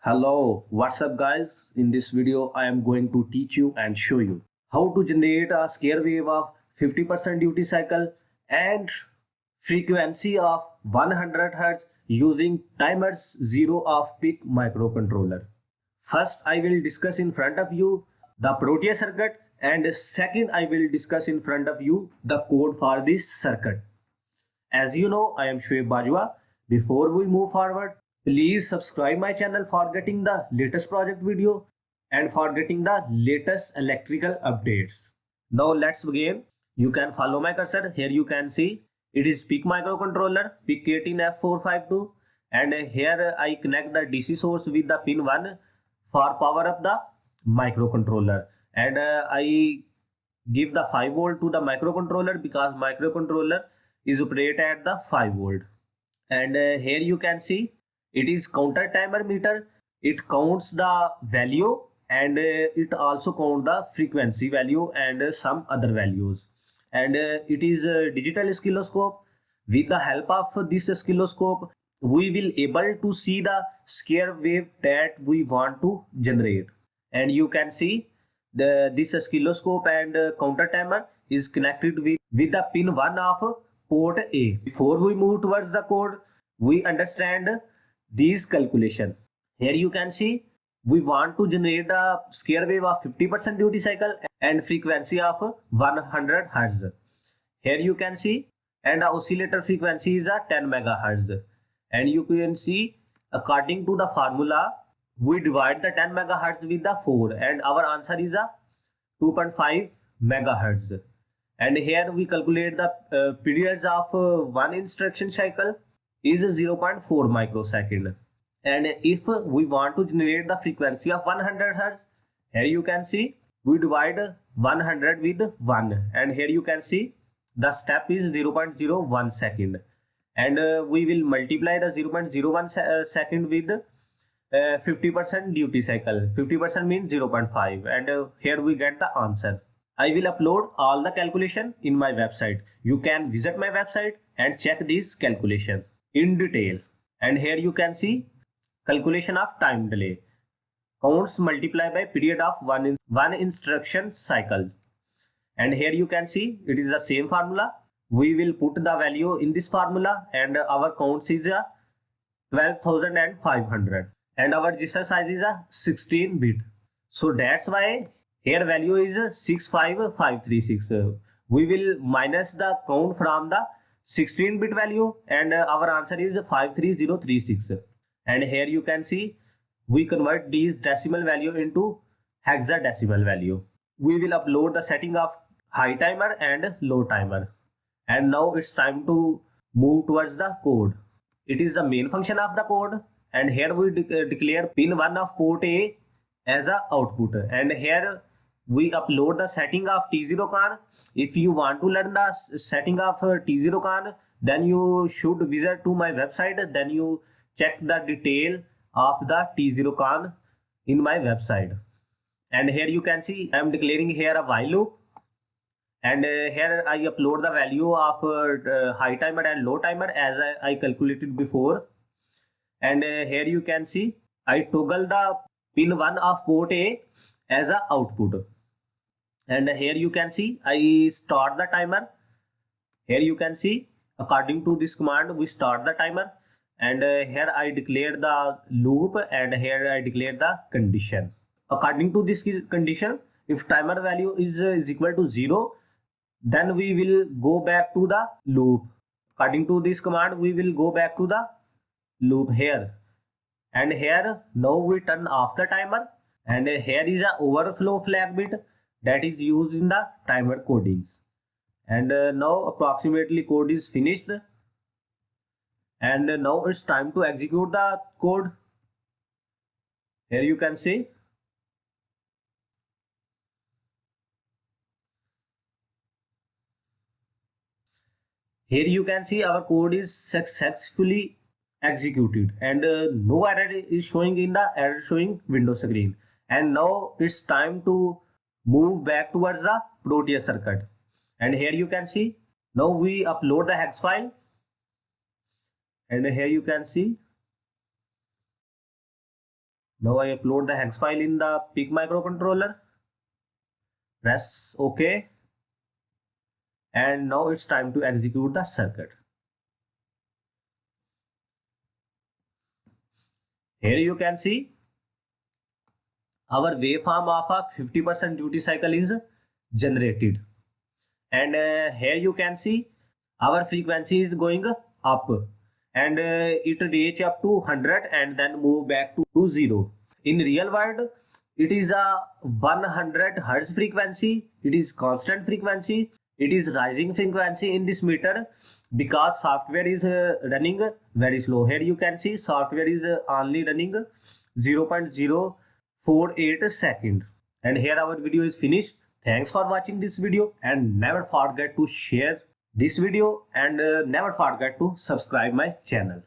Hello, what's up guys? In this video, I am going to teach you and show you how to generate a scare wave of 50% duty cycle and frequency of 100 Hz using timers 0 of PIC microcontroller. First, I will discuss in front of you the Proteus circuit, and second, I will discuss in front of you the code for this circuit. As you know, I am Shoaib Bajwa. Before we move forward, please subscribe my channel for getting the latest project video and for getting the latest electrical updates. Now let's begin. You can follow my cursor. Here you can see it is PIC microcontroller PIC18F452, and here I connect the DC source with the pin 1 for power up the microcontroller, and I give the 5 volt to the microcontroller because microcontroller is operate at the 5 volt. And here you can see it is counter timer meter. It counts the value, and it also count the frequency value and some other values. And it is a digital oscilloscope. With the help of this oscilloscope, we will able to see the scare wave that we want to generate. And you can see this oscilloscope and counter timer is connected with the pin 1 of port A. Before we move towards the code, we understand these calculation. Here you can see we want to generate a scare wave of 50% duty cycle and frequency of 100 Hz. Here you can see, and the oscillator frequency is a 10 megahertz. And you can see according to the formula, we divide the 10 megahertz with the 4, and our answer is a 2.5 megahertz. And here we calculate the periods of one instruction cycle is 0.4 microsecond. And if we want to generate the frequency of 100 Hz, here you can see we divide 100 with 1, and here you can see the step is 0.01 second, and we will multiply the 0.01 second with 50% duty cycle. 50% means 0.5, and here we get the answer. I will upload all the calculation in my website. You can visit my website and check this calculation in detail. And here you can see calculation of time delay. Counts multiplied by period of one instruction cycle. And here you can see it is the same formula. We will put the value in this formula, and our counts is 12,500, and our register size is a 16 bit. So that's why here value is 65536. We will minus the count from the 16 bit value, and our answer is 53036. And here you can see we convert these decimal value into hexadecimal value. We will upload the setting of high timer and low timer. And now it's time to move towards the code. It is the main function of the code, and here we declare pin 1 of port A as a output, and here we upload the setting of T0 CON. If you want to learn the setting of T0 CON, then you should visit to my website. Then you check the detail of the T0 CON in my website. And here you can see I am declaring here a while loop, and here I upload the value of high timer and low timer as I calculated before. And here you can see I toggle the pin 1 of port A as a output. And here you can see I start the timer. Here you can see according to this command we start the timer, and here I declare the loop, and here I declare the condition. According to this condition, if timer value is equal to 0, then we will go back to the loop. According to this command, we will go back to the loop here. And here now we turn off the timer, and here is a overflow flag bit that is used in the timer codings. And now approximately code is finished, and now it's time to execute the code. Here you can see our code is successfully executed, and no error is showing in the error showing window screen. And now it's time to move back towards the Proteus circuit. And here you can see now we upload the hex file, and here you can see Now I upload the hex file in the PIC microcontroller. Press OK. And now it's time to execute the circuit. Here you can see our waveform of a 50% duty cycle is generated. And here you can see our frequency is going up, and it reach up to 100 and then move back to 0. In real world, it is a 100 hertz frequency. It is constant frequency. It is rising frequency in this meter because software is running very slow. Here you can see software is only running 0.048 second. And here our video is finished. Thanks for watching this video, and never forget to share this video, and never forget to subscribe my channel.